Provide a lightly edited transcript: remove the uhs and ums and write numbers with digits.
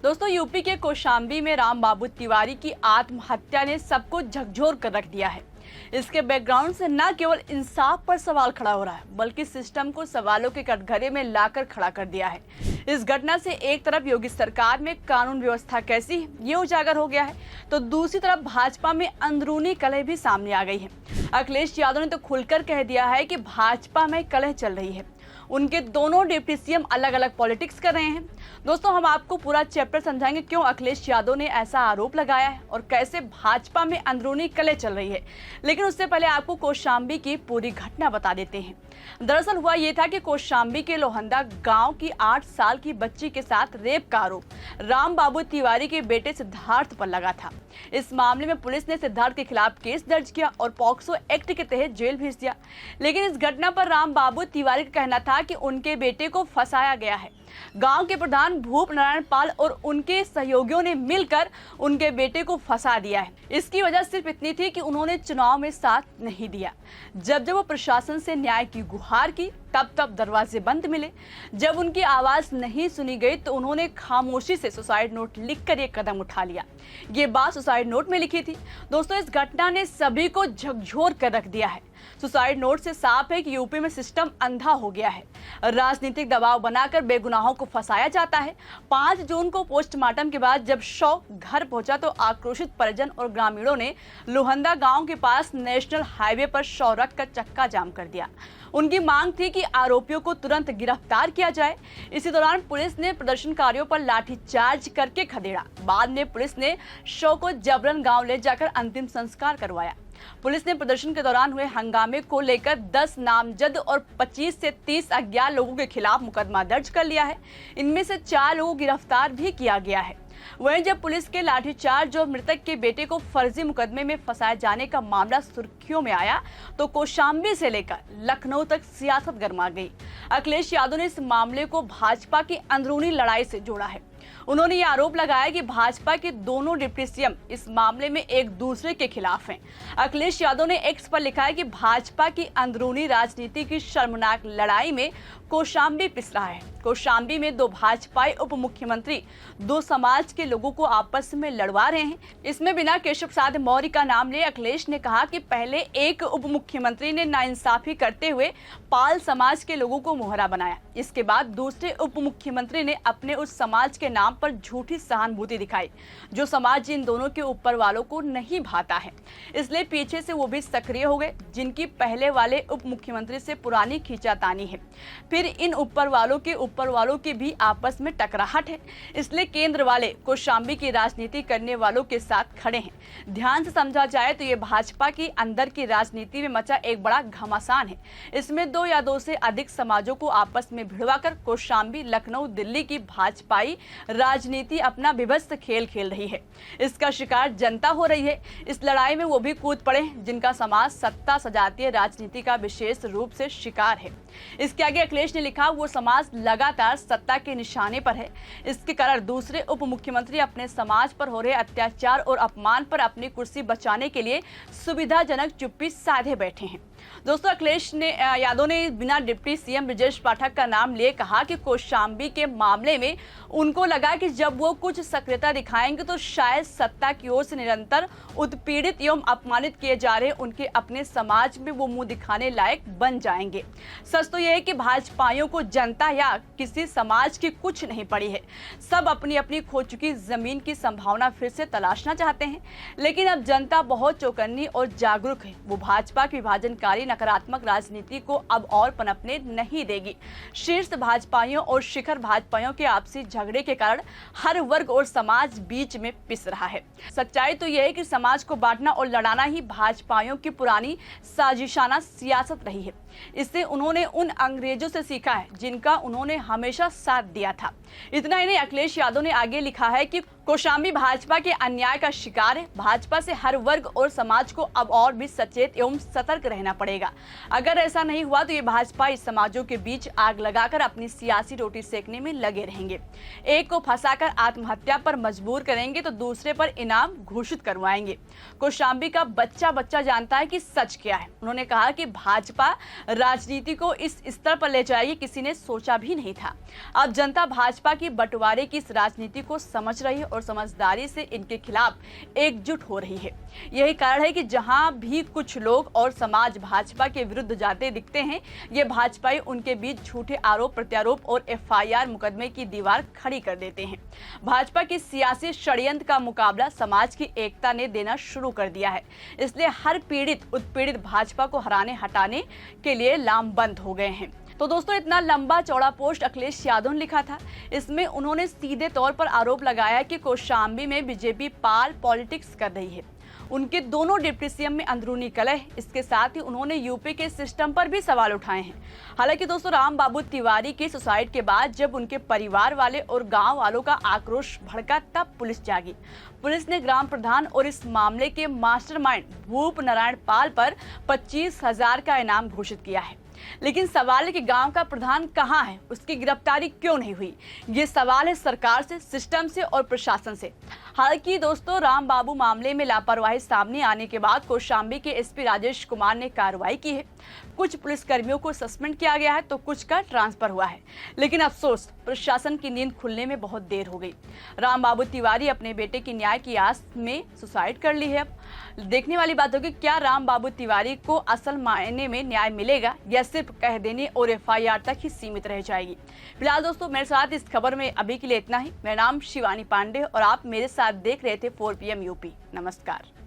दोस्तों, यूपी के कौशाम्बी में राम बाबू तिवारी की आत्महत्या ने सबको झकझोर कर रख दिया है। इसके बैकग्राउंड से न केवल इंसाफ पर सवाल खड़ा हो रहा है, बल्कि सिस्टम को सवालों के कटघरे में लाकर खड़ा कर दिया है। इस घटना से एक तरफ योगी सरकार में कानून व्यवस्था कैसी है ये उजागर हो गया है, तो दूसरी तरफ भाजपा में अंदरूनी कलह भी सामने आ गई है। अखिलेश यादव ने तो खुलकर कह दिया है कि भाजपा में कलह चल रही है। उनके दोनों डिप्टी सीएम अलग अलग पॉलिटिक्स कर रहे हैं। दोस्तों, हम आपको पूरा चैप्टर समझाएंगे क्यों अखिलेश यादव ने ऐसा आरोप लगाया है और कैसे भाजपा में अंदरूनी कलह चल रही है। लेकिन उससे पहले आपको कौशाम्बी की पूरी घटना बता देते हैं। दरअसल हुआ ये था कि कौशाम्बी के लोहंदा गांव की 8 साल की बच्ची के साथ रेप का आरोप राम बाबू तिवारी के बेटे सिद्धार्थ पर लगा था। इस मामले में पुलिस ने सिद्धार्थ के खिलाफ केस दर्ज किया और पॉक्सो एक्ट के तहत जेल भेज दिया। लेकिन इस घटना पर राम बाबू तिवारी का कहना था कि उनके बेटे को फंसाया गया है। गांव के प्रधान भूप नारायण पाल और उनके सहयोगियों ने मिलकर उनके बेटे को फंसा दिया है। इसकी वजह सिर्फ इतनी थी कि उन्होंने चुनाव में साथ नहीं दिया। जब वो प्रशासन से न्याय की गुहार की, तब दरवाजे बंद मिले। जब उनकी आवाज नहीं सुनी गई तो उन्होंने खामोशी से सुसाइड नोट लिखकर ये कदम उठा लिया। ये बात सुसाइड नोट में लिखी थी। दोस्तों, इस घटना ने सभी को झकझोर कर रख दिया है। सुसाइड नोट से साफ है कि यूपी में सिस्टम अंधा हो गया है। राजनीतिक दबाव बनाकर बेगुनाहों को फंसाया जाता है। 5 जून को पोस्टमार्टम के बाद जब शव घर पहुंचा तो आक्रोशित परिजन और ग्रामीणों ने लोहंदा गांव के पास नेशनल हाईवे पर शव रखकर चक्का जाम कर दिया। उनकी मांग थी कि आरोपियों को तुरंत गिरफ्तार किया जाए। इसी दौरान पुलिस ने प्रदर्शनकारियों पर लाठीचार्ज करके खदेड़ा। बाद में पुलिस ने शव को जबरन गांव ले जाकर अंतिम संस्कार करवाया। पुलिस ने प्रदर्शन के दौरान हुए हंगामे को लेकर 10 नामजद और 25 से 30 अज्ञात लोगों के खिलाफ मुकदमा दर्ज कर लिया है। इनमें से 4 लोगों को गिरफ्तार भी किया गया है। वहीं जब पुलिस के लाठीचार्ज और मृतक के बेटे को फर्जी मुकदमे में फंसाए जाने का मामला सुर्खियों में आया तो कौशाम्बी से लेकर लखनऊ तक सियासत गरमा गई। अखिलेश यादव ने इस मामले को भाजपा की अंदरूनी लड़ाई से जोड़ा है। उन्होंने ये आरोप लगाया कि भाजपा के दोनों डिप्टी सीएम इस मामले में एक दूसरे के खिलाफ हैं। अखिलेश यादव ने एक्स पर लिखा है कि भाजपा की अंदरूनी राजनीति की शर्मनाक लड़ाई में कौशाम्बी पिस रहा है। कौशाम्बी में 2 भाजपाई उप मुख्यमंत्री 2 समाज के लोगों को आपस में लड़वा रहे हैं। इसमें बिना केशव प्रसाद मौर्य का नाम ले अखिलेश ने कहा कि पहले एक उप मुख्यमंत्री ने नाइंसाफी करते हुए पाल समाज के लोगों को मोहरा बनाया। इसके बाद दूसरे उप मुख्यमंत्री ने अपने उस समाज के नाम पर झूठी सहानुभूति दिखाई, जो समाज इन दोनों के ऊपर वालों को नहीं भाता है। इसलिए पीछे से वो भी सक्रिय हो गए, जिनकी पहले वाले उप मुख्यमंत्री से पुरानी खींचातानी है। फिर इन ऊपर वालों की भी आपस में टकराहट है। इसलिए केंद्र वाले कौशाम्बी की राजनीति करने वालों के साथ खड़े हैं। ध्यान से समझा जाए तो ये भाजपा की अंदर की राजनीति में मचा एक बड़ा घमासान है। इसमें 2 या 2 से अधिक समाजों को आपस में भिड़वाकर कौशाम्बी, लखनऊ, दिल्ली की भाजपाई राजनीति अपना विभत्स खेल खेल रही है। इसका शिकार जनता हो रही है। इस लड़ाई में वो भी कूद पड़े जिनका समाज सत्ता सजातीय राजनीति का विशेष रूप से शिकार है। इसके आगे अखिलेश ने लिखा, वो समाज लगातार सत्ता के निशाने पर है। इसके कारण दूसरे उप मुख्यमंत्री अपने समाज पर हो रहे अत्याचार और अपमान पर अपनी कुर्सी बचाने के लिए सुविधाजनक चुप्पी साधे बैठे हैं। दोस्तों, अखिलेश यादव ने बिना डिप्टी सीएम ब्रजेश पाठक का नाम लिए कहा कि कौशाम्बी के मामले में उनको लगा कि जब वो कुछ सक्रियता दिखाएंगे तो शायद सत्ता की ओर से निरंतर उत्पीड़ित एवं अपमानित किए जा रहे उनके अपने समाज में वो मुंह दिखाने लायक बन जाएंगे। सच तो यह है कि भाजपाइयों को जनता या किसी समाज की कुछ नहीं पड़ी है। सब अपनी अपनी खो चुकी जमीन की संभावना फिर से तलाशना चाहते हैं। लेकिन अब जनता बहुत चौकन्नी और जागरूक है। वो भाजपा की विभाजनकारी नकारात्मक राजनीति को अब और पनपने नहीं देगी। शीर्ष भाजपाइयों और शिखर भाजपाइयों के आपसी झगड़े के कारण हर वर्ग और समाज बीच में पिस रहा है। सच्चाई तो यह है कि समाज को बांटना और लड़ाना ही भाजपाइयों की पुरानी साजिशाना सियासत रही है। इससे उन्होंने उन अंग्रेजों से सीखा है जिनका उन्होंने हमेशा साथ दिया था। इतना ही नहीं, अखिलेश यादव ने आगे लिखा है कि कौशाम्बी भाजपा के अन्याय का शिकार है। भाजपा से हर वर्ग और समाज को अब और भी सचेत एवं सतर्क रहना पड़ेगा। अगर ऐसा नहीं हुआ तो ये भाजपा इस समाजों के बीच आग लगाकर अपनी सियासी रोटी सेकने में लगे रहेंगे। एक को फंसाकर आत्महत्या पर मजबूर करेंगे तो दूसरे पर इनाम घोषित करवाएंगे। कौशाम्बी का बच्चा जानता है कि सच क्या है। उन्होंने कहा कि भाजपा राजनीति को इस स्तर पर ले जाएगी किसी ने सोचा भी नहीं था। अब जनता भाजपा की बंटवारे की इस राजनीति को समझ रही है और समझदारी से इनके खिलाफ एकजुट हो रही है। यही कारण है कि जहां भी कुछ लोग और समाज भाजपा के विरुद्ध जाते दिखते हैं, ये भाजपाई उनके बीच झूठे आरोप प्रत्यारोप और एफआईआर मुकदमे की दीवार खड़ी कर देते हैं। भाजपा की सियासी षड्यंत्र का मुकाबला समाज की एकता ने देना शुरू कर दिया है। इसलिए हर पीड़ित उत्पीड़ित भाजपा को हटाने के लिए लामबंद हो गए हैं। तो दोस्तों, इतना लंबा चौड़ा पोस्ट अखिलेश यादव ने लिखा था। इसमें उन्होंने सीधे तौर पर आरोप लगाया कि कौशाम्बी में बीजेपी पाल पॉलिटिक्स कर रही है। उनके दोनों डिप्टी सीएम में अंदरूनी कलह। इसके साथ ही उन्होंने यूपी के सिस्टम पर भी सवाल उठाए हैं। हालांकि दोस्तों, राम बाबू तिवारी के सुसाइड के बाद जब उनके परिवार वाले और गांव वालों का आक्रोश भड़का, तब पुलिस जागी। पुलिस ने ग्राम प्रधान और इस मामले के मास्टरमाइंड भूप नारायण पाल पर 25,000 का इनाम घोषित किया है। लेकिन सवाल है कि गांव का प्रधान कहां है, उसकी गिरफ्तारी क्यों नहीं हुई? ये सवाल है सरकार से, सिस्टम से और प्रशासन से। हालांकि दोस्तों, राम बाबू मामले में लापरवाही सामने आने के बाद कौशाम्बी के एसपी राजेश कुमार ने कार्रवाई की है। कुछ पुलिसकर्मियों को सस्पेंड किया गया है तो कुछ का ट्रांसफर हुआ है। लेकिन अफसोस, प्रशासन की नींद खुलने में बहुत देर हो गई। राम बाबू तिवारी अपने बेटे की न्याय की आस में सुसाइड कर ली है। अब देखने वाली बात होगी, क्या राम बाबू तिवारी को असल मायने में न्याय मिलेगा या सिर्फ कह देने और एफआईआर तक ही सीमित रह जाएगी? फिलहाल दोस्तों, मेरे साथ इस खबर में अभी के लिए इतना ही। मेरा नाम शिवानी पांडे और आप मेरे साथ देख रहे थे 4 PM यूपी। नमस्कार।